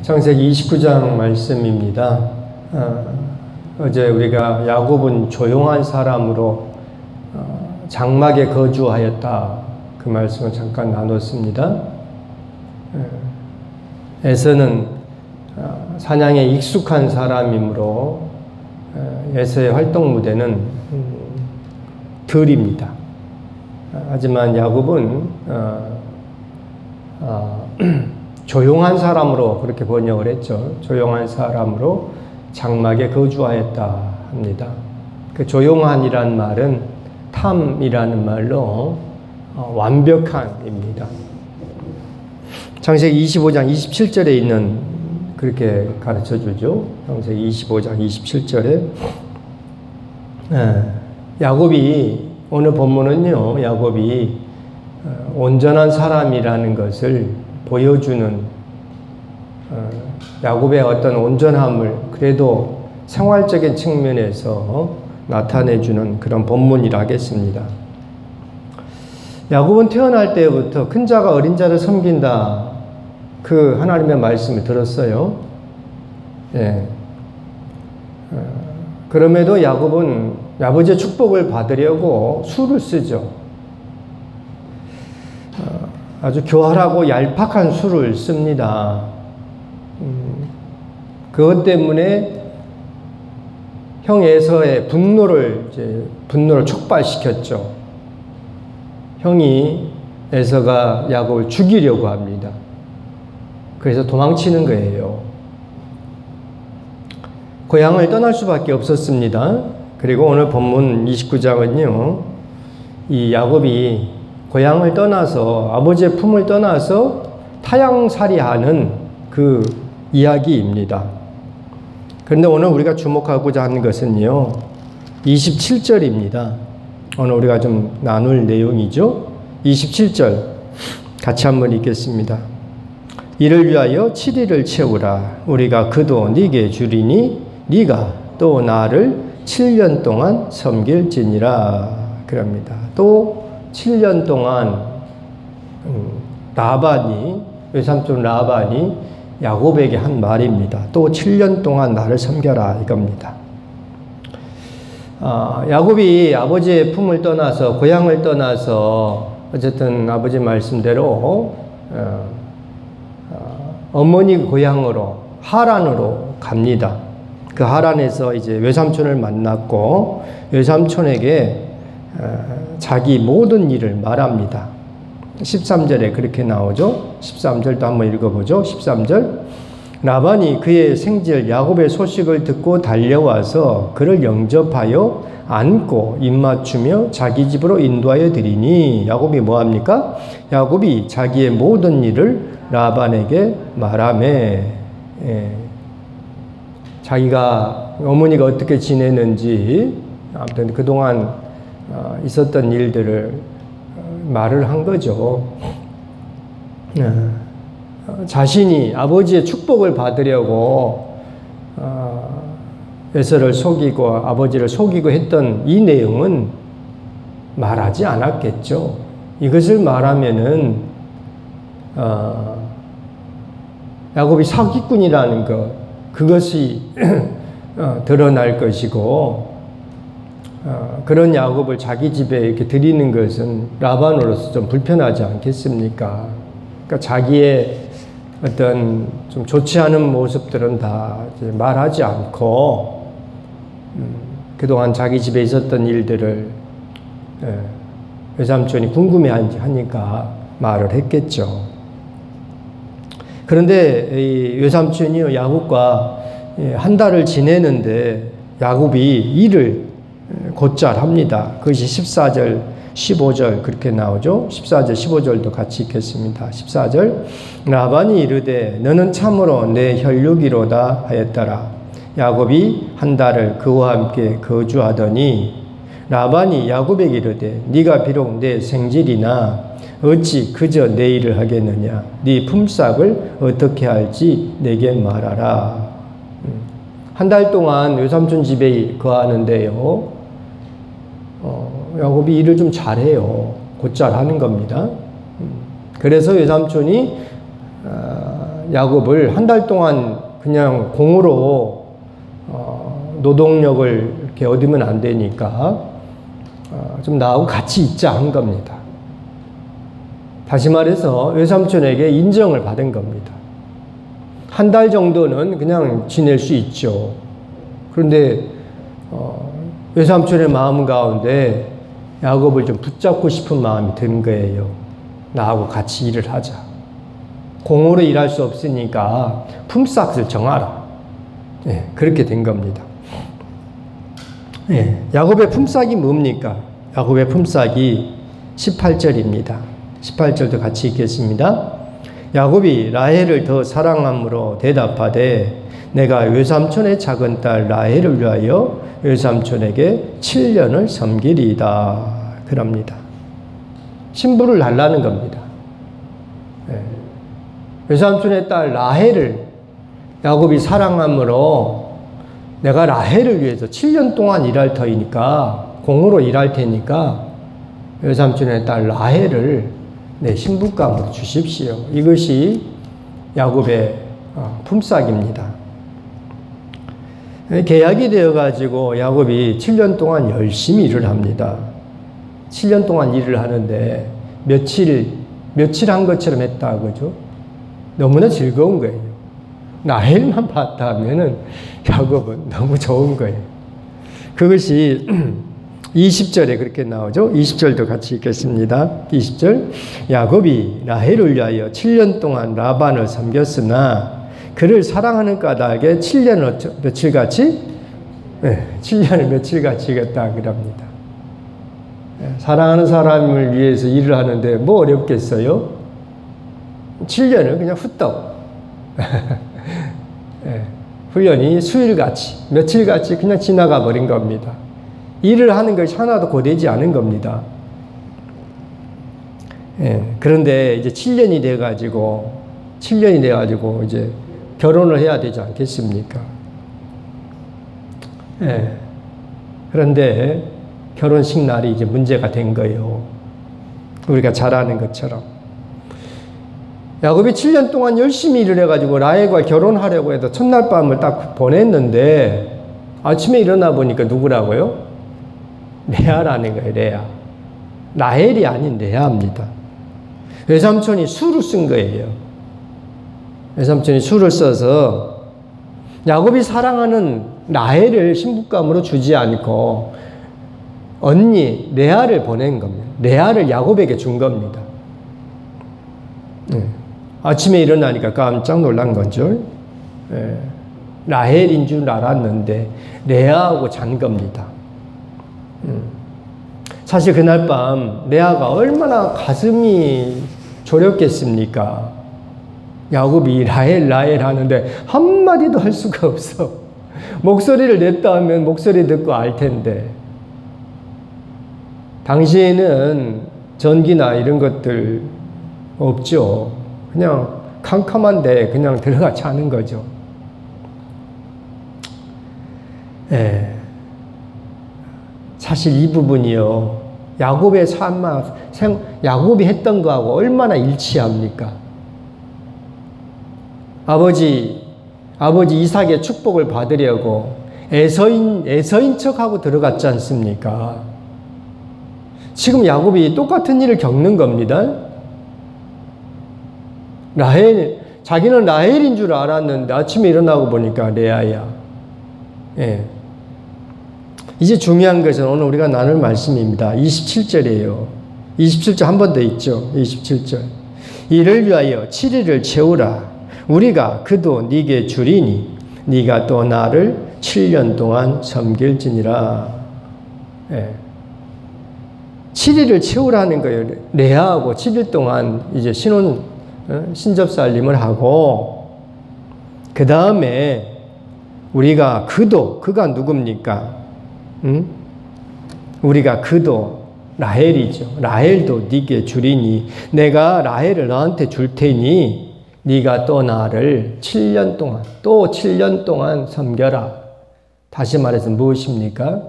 창세기 29장 말씀입니다. 어제 우리가 야곱은 조용한 사람으로 장막에 거주하였다, 그 말씀을 잠깐 나눴습니다. 에서는 사냥에 익숙한 사람이므로 에서의 활동 무대는 덜입니다. 하지만 야곱은 조용한 사람으로 그렇게 번역을 했죠. 조용한 사람으로 장막에 거주하였다 합니다. 그 조용한이란 말은 탐이라는 말로 완벽한입니다. 창세기 25장 27절에 있는, 그렇게 가르쳐 주죠. 창세기 25장 27절에 야곱이, 오늘 본문은요, 야곱이 온전한 사람이라는 것을 보여주는, 야곱의 어떤 온전함을 그래도 생활적인 측면에서 나타내주는 그런 본문이라 하겠습니다. 야곱은 태어날 때부터 큰 자가 어린 자를 섬긴다, 그 하나님의 말씀을 들었어요. 그럼에도 야곱은 아버지의 축복을 받으려고 수를 쓰죠. 아주 교활하고 얄팍한 수를 씁니다. 그것 때문에 형 에서의 분노를 촉발시켰죠. 형이 에서가 야곱을 죽이려고 합니다. 그래서 도망치는 거예요. 고향을 떠날 수밖에 없었습니다. 그리고 오늘 본문 29장은요, 이 야곱이 고향을 떠나서, 아버지의 품을 떠나서 타향살이하는 그 이야기입니다. 그런데 오늘 우리가 주목하고자 하는 것은요, 27절입니다. 오늘 우리가 좀 나눌 내용이죠. 27절 같이 한번 읽겠습니다. 이를 위하여 7일을 채우라. 우리가 그도 네게 주리니 네가 또 나를 7년 동안 섬길지니라. 그럽니다. 또 7년 동안 라반이, 외삼촌 라반이 야곱에게 한 말입니다. 또 7년 동안 나를 섬겨라, 이겁니다. 야곱이 아버지의 품을 떠나서, 고향을 떠나서 어쨌든 아버지 말씀대로 어머니 고향으로, 하란으로 갑니다. 그 하란에서 이제 외삼촌을 만났고 외삼촌에게 자기 모든 일을 말합니다. 13절에 그렇게 나오죠. 13절도 한번 읽어보죠. 13절. 라반이 그의 생질 야곱의 소식을 듣고 달려와서 그를 영접하여 안고 입맞추며 자기 집으로 인도하여 드리니, 야곱이 뭐합니까? 야곱이 자기의 모든 일을 라반에게 말하매, 자기가 어머니가 어떻게 지내는지, 아무튼 그동안 있었던 일들을 말을 한 거죠. 자신이 아버지의 축복을 받으려고 에서를 속이고 아버지를 속이고 했던 이 내용은 말하지 않았겠죠. 이것을 말하면은 야곱이 사기꾼이라는 것, 그것이 드러날 것이고, 그런 야곱을 자기 집에 이렇게 들이는 것은 라반으로서 좀 불편하지 않겠습니까? 그러니까 자기의 어떤 좀 좋지 않은 모습들은 다 이제 말하지 않고, 그동안 자기 집에 있었던 일들을 외삼촌이 궁금해하니까 말을 했겠죠. 그런데 이 외삼촌이 야곱과 한 달을 지내는데 야곱이 일을 곧잘 합니다. 그것이 14절, 15절 그렇게 나오죠. 14절, 15절도 같이 읽겠습니다. 14절. 라반이 이르되 너는 참으로 내 혈육이로다 하였더라. 야곱이 한 달을 그와 함께 거주하더니 라반이 야곱에게 이르되 네가 비록 내 생질이나 어찌 그저 내 일을 하겠느냐. 네 품삯을 어떻게 할지 내게 말하라. 한 달 동안 외삼촌 집에 거하는데요, 야곱이 일을 좀 잘해요. 곧잘 하는 겁니다. 그래서 외삼촌이 야곱을 한 달 동안 그냥 공으로 노동력을 이렇게 얻으면 안 되니까 좀 나하고 같이 있자 한 겁니다. 다시 말해서 외삼촌에게 인정을 받은 겁니다. 한 달 정도는 그냥 지낼 수 있죠. 그런데 외삼촌의 마음 가운데 야곱을 좀 붙잡고 싶은 마음이 든 거예요. 나하고 같이 일을 하자. 공으로 일할 수 없으니까 품삯을 정하라. 예, 그렇게 된 겁니다. 예, 야곱의 품삯이 뭡니까? 야곱의 품삯이 18절입니다. 18절도 같이 읽겠습니다. 야곱이 라헬을 더 사랑함으로 대답하되 내가 외삼촌의 작은 딸 라헬을 위하여 외삼촌에게 7년을 섬기리이다. 그럽니다. 신부를 달라는 겁니다. 예. 외삼촌의 딸 라헬을 야곱이 사랑함으로 내가 라헬을 위해서 7년 동안 일할 터이니까 공으로 일할 테니까 외삼촌의 딸 라헬을 내 신부감으로 주십시오. 이것이 야곱의 품삯입니다. 계약이 되어가지고 야곱이 7년 동안 열심히 일을 합니다. 7년 동안 일을 하는데 며칠 한 것처럼 했다, 그죠? 너무나 즐거운 거예요. 라헬만 봤다 하면은 야곱은 너무 좋은 거예요. 그것이 20절에 그렇게 나오죠. 20절도 같이 읽겠습니다. 20절. 야곱이 라헬을 위하여 7년 동안 라반을 섬겼으나 그를 사랑하는 까닭에 7년을 며칠같이? 네, 7년을 며칠같이 했다 그럽니다. 사랑하는 사람을 위해서 일을 하는데 뭐 어렵겠어요? 7년을 그냥 후떡. 훈련이 수일같이, 며칠같이 그냥 지나가 버린 겁니다. 일을 하는 것이 하나도 고되지 않은 겁니다. 그런데 이제 7년이 돼가지고 이제 결혼을 해야 되지 않겠습니까? 그런데 결혼식 날이 이제 문제가 된 거예요. 우리가 잘 아는 것처럼. 야곱이 7년 동안 열심히 일을 해가지고 라헬과 결혼하려고 해서 첫날 밤을 딱 보냈는데 아침에 일어나 보니까 누구라고요? 레아라는 거예요. 레아. 라헬이 아닌 레아입니다. 외삼촌이 수를 쓴 거예요. 외삼촌이 수를 써서 야곱이 사랑하는 라헬을 신부감으로 주지 않고 언니 레아를 보낸 겁니다. 레아를 야곱에게 준 겁니다. 아침에 일어나니까 깜짝 놀란 거죠. 라헬인 줄 알았는데 레아하고 잔 겁니다. 사실 그날 밤 레아가 얼마나 가슴이 졸였겠습니까? 야곱이 라헬 하는데 한마디도 할 수가 없어. 목소리를 냈다 하면 목소리 듣고 알 텐데. 당시에는 전기나 이런 것들 없죠. 그냥 캄캄한데 그냥 들어가 자는 거죠. 사실 이 부분이요. 야곱의 야곱이 했던 거하고 얼마나 일치합니까? 아버지 이삭의 축복을 받으려고 에서인 척하고 들어갔지 않습니까? 지금 야곱이 똑같은 일을 겪는 겁니다. 자기는 라헬인 줄 알았는데 아침에 일어나고 보니까 레아야. 이제 중요한 것은 오늘 우리가 나눌 말씀입니다. 27절이에요. 27절 한 번 더 있죠. 27절. 이를 위하여 7일을 채우라. 우리가 그도 네게 주리니 네가 또 나를 7년 동안 섬길지니라. 7일을 채우라는 거예요. 레아하고 7일 동안 이제 신접살림을 하고 그 다음에 우리가 그가 누굽니까? 우리가 그도 라헬이죠. 라헬도 네게 주리니 내가 라헬을 너한테 줄 테니 네가 또 나를 7년 동안 섬겨라. 다시 말해서 무엇입니까?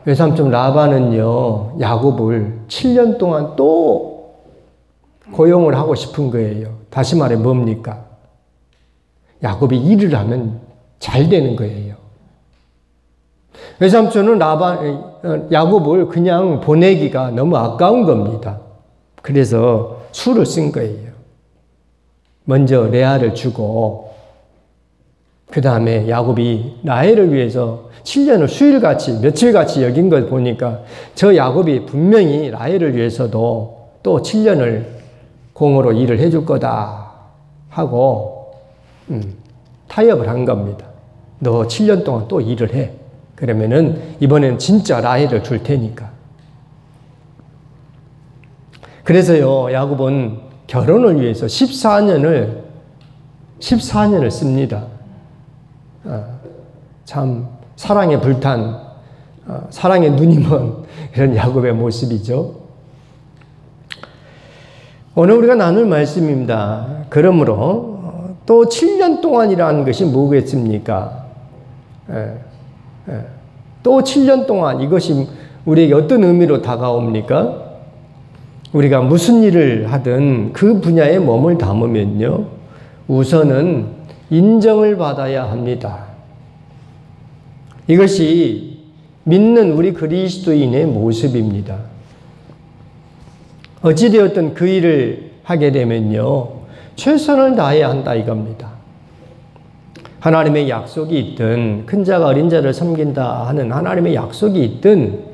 외삼촌 라반은요 야곱을 7년 동안 또 고용을 하고 싶은 거예요. 다시 말해 뭡니까? 야곱이 일을 하면 잘 되는 거예요. 외삼촌은 야곱을 그냥 보내기가 너무 아까운 겁니다. 그래서 수를 쓴 거예요. 먼저 레아를 주고 그 다음에 야곱이 라헬을 위해서 7년을 수일같이 며칠같이 여긴 걸 보니까 저 야곱이 분명히 라헬을 위해서도 또 7년을 공으로 일을 해줄 거다 하고 타협을 한 겁니다. 너 7년 동안 또 일을 해. 그러면은 이번에는 진짜 라헬을 줄 테니까. 그래서요, 야곱은 결혼을 위해서 14년을 씁니다. 참 사랑에 불탄, 사랑에 눈이 먼 그런 야곱의 모습이죠. 오늘 우리가 나눌 말씀입니다. 그러므로 또 7년 동안이라는 것이 뭐겠습니까? 또 7년 동안 이것이 우리에게 어떤 의미로 다가옵니까? 우리가 무슨 일을 하든 그 분야에 몸을 담으면요, 우선은 인정을 받아야 합니다. 이것이 믿는 우리 그리스도인의 모습입니다. 어찌되었든 그 일을 하게 되면요, 최선을 다해야 한다 이겁니다. 하나님의 약속이 있든 큰 자가 어린 자를 섬긴다 하는 하나님의 약속이 있든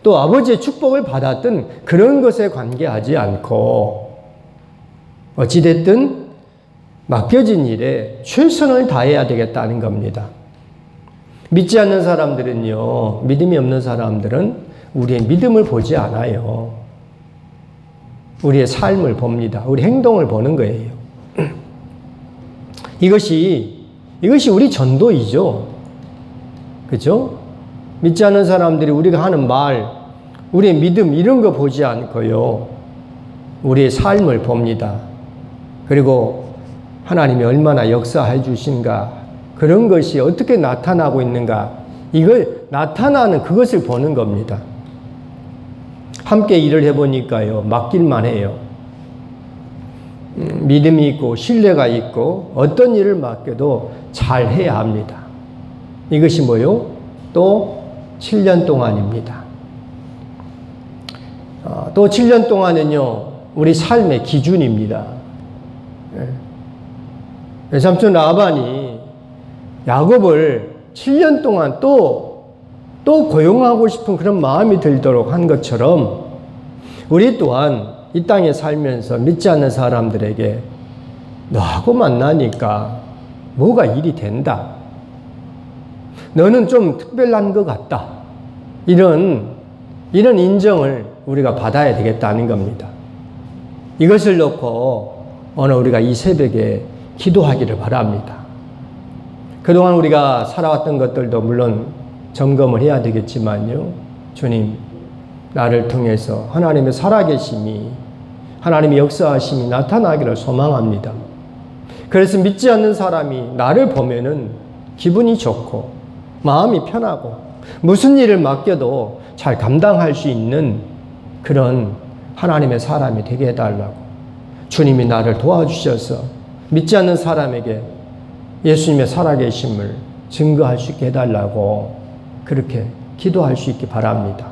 또 아버지의 축복을 받았든 그런 것에 관계하지 않고 어찌됐든 맡겨진 일에 최선을 다해야 되겠다는 겁니다. 믿지 않는 사람들은요, 믿음이 없는 사람들은 우리의 믿음을 보지 않아요. 우리의 삶을 봅니다. 우리 행동을 보는 거예요. 이것이 우리 전도이죠. 그죠? 믿지 않는 사람들이 우리가 하는 말, 우리의 믿음 이런 거 보지 않고요, 우리의 삶을 봅니다. 그리고 하나님이 얼마나 역사해 주신가, 그런 것이 어떻게 나타나고 있는가, 이걸 나타나는 그것을 보는 겁니다. 함께 일을 해보니까요, 맡길만 해요. 믿음이 있고 신뢰가 있고 어떤 일을 맡겨도 잘 해야 합니다. 이것이 뭐요? 또 7년 동안입니다. 또 7년 동안은요, 우리 삶의 기준입니다. 외삼촌 라반이 야곱을 7년 동안 또 고용하고 싶은 그런 마음이 들도록 한 것처럼 우리 또한 이 땅에 살면서 믿지 않는 사람들에게 너하고 만나니까 뭐가 일이 된다. 너는 좀 특별한 것 같다. 이런 인정을 우리가 받아야 되겠다는 겁니다. 이것을 놓고 오늘 우리가 이 새벽에 기도하기를 바랍니다. 그동안 우리가 살아왔던 것들도 물론 점검을 해야 되겠지만요, 주님, 나를 통해서 하나님의 살아계심이, 하나님의 역사하심이 나타나기를 소망합니다. 그래서 믿지 않는 사람이 나를 보면은 기분이 좋고 마음이 편하고 무슨 일을 맡겨도 잘 감당할 수 있는 그런 하나님의 사람이 되게 해달라고, 주님이 나를 도와주셔서 믿지 않는 사람에게 예수님의 살아계심을 증거할 수 있게 해달라고 그렇게 기도할 수 있기 바랍니다.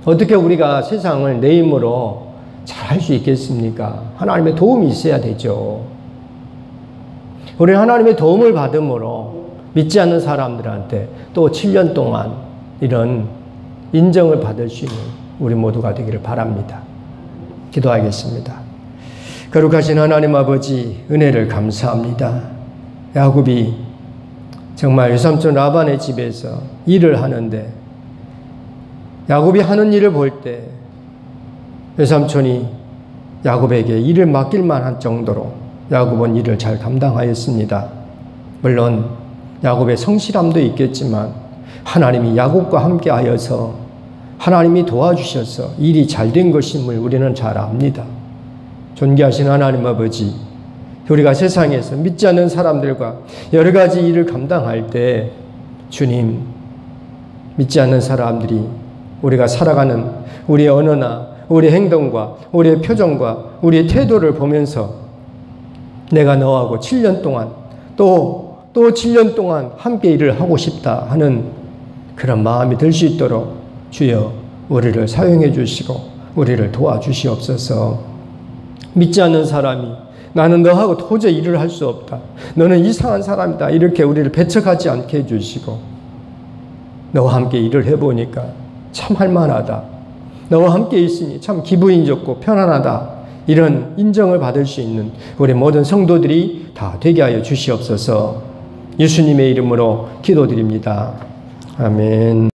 어떻게 우리가 세상을 내 힘으로 잘 할 수 있겠습니까? 하나님의 도움이 있어야 되죠. 우리는 하나님의 도움을 받음으로 믿지 않는 사람들한테 또 7년 동안 이런 인정을 받을 수 있는 우리 모두가 되기를 바랍니다. 기도하겠습니다. 거룩하신 하나님 아버지, 은혜를 감사합니다. 야곱이 정말 외삼촌 라반의 집에서 일을 하는데 야곱이 하는 일을 볼 때 외삼촌이 야곱에게 일을 맡길 만한 정도로 야곱은 일을 잘 감당하였습니다. 물론 야곱의 성실함도 있겠지만 하나님이 야곱과 함께 하여서 하나님이 도와주셔서 일이 잘 된 것임을 우리는 잘 압니다. 존귀하신 하나님 아버지, 우리가 세상에서 믿지 않는 사람들과 여러 가지 일을 감당할 때 주님, 믿지 않는 사람들이 우리가 살아가는 우리의 언어나 우리의 행동과 우리의 표정과 우리의 태도를 보면서 내가 너하고 7년 동안 또 7년 동안 함께 일을 하고 싶다 하는 그런 마음이 들 수 있도록 주여 우리를 사용해 주시고 우리를 도와주시옵소서. 믿지 않는 사람이 나는 너하고 도저히 일을 할 수 없다, 너는 이상한 사람이다, 이렇게 우리를 배척하지 않게 해주시고 너와 함께 일을 해보니까 참 할만하다, 너와 함께 있으니 참 기분이 좋고 편안하다, 이런 인정을 받을 수 있는 우리 모든 성도들이 다 되게 하여 주시옵소서. 예수님의 이름으로 기도드립니다. 아멘.